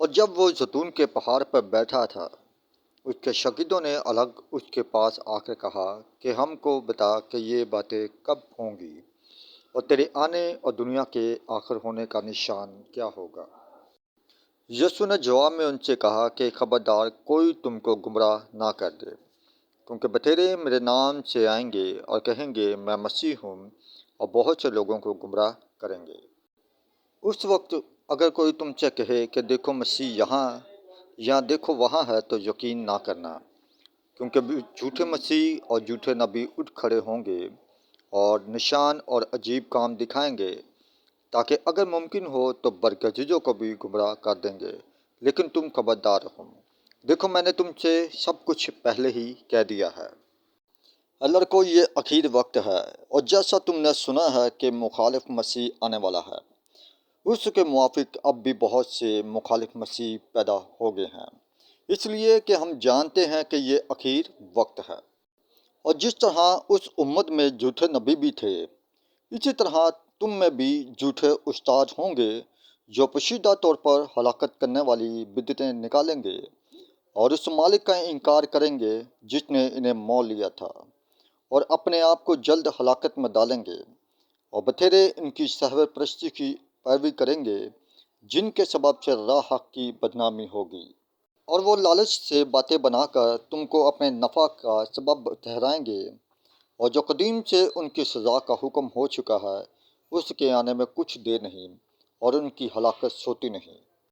اور جب وہ زیتون کے پہاڑ پر بیٹھا تھا، اس کے شاگردوں نے الگ اس کے پاس آ کر کہا کہ ہم کو بتا کہ یہ باتیں کب ہوں گی اور تیرے آنے اور دنیا کے آخر ہونے کا نشان کیا ہوگا۔ یسوع نے جواب میں ان سے کہا کہ خبردار کوئی تم کو گمراہ نہ کر دے، کیونکہ بتیرے میرے نام سے آئیں گے اور کہیں گے میں مسیح ہوں، اور بہت سے لوگوں کو گمراہ کریں گے۔ اس وقت اگر کوئی تم سے کہے کہ دیکھو مسیح یہاں یا دیکھو وہاں ہے تو یقین نہ کرنا، کیونکہ جھوٹے مسیح اور جھوٹے نبی اٹھ کھڑے ہوں گے اور نشان اور عجیب کام دکھائیں گے، تاکہ اگر ممکن ہو تو برگزیدوں کو بھی گمراہ کر دیں گے۔ لیکن تم خبردار رہو، دیکھو میں نے تم سے سب کچھ پہلے ہی کہہ دیا ہے۔ اللہ کو یہ آخری وقت ہے، اور جیسا تم نے سنا ہے کہ مخالف مسیح آنے والا ہے، اس کے موافق اب بھی بہت سے مخالف مسیح پیدا ہو گئے ہیں، اس لیے کہ ہم جانتے ہیں کہ یہ آخری وقت ہے۔ اور جس طرح اس امت میں جھوٹے نبی بھی تھے، اسی طرح تم میں بھی جھوٹے استاد ہوں گے، جو پوشیدہ طور پر ہلاکت کرنے والی بدعتیں نکالیں گے اور اس مالک کا انکار کریں گے جس نے انہیں مول لیا تھا، اور اپنے آپ کو جلد ہلاکت میں ڈالیں گے، اور بتھیرے ان کی شہوت پرستی کی پیروی کریں گے، جن کے سبب سے راہ حق کی بدنامی ہوگی۔ اور وہ لالچ سے باتیں بنا کر تم کو اپنے نفع کا سبب ٹھہرائیں گے، اور جو قدیم سے ان کی سزا کا حکم ہو چکا ہے، اس کے آنے میں کچھ دیر نہیں اور ان کی ہلاکت سوتی نہیں۔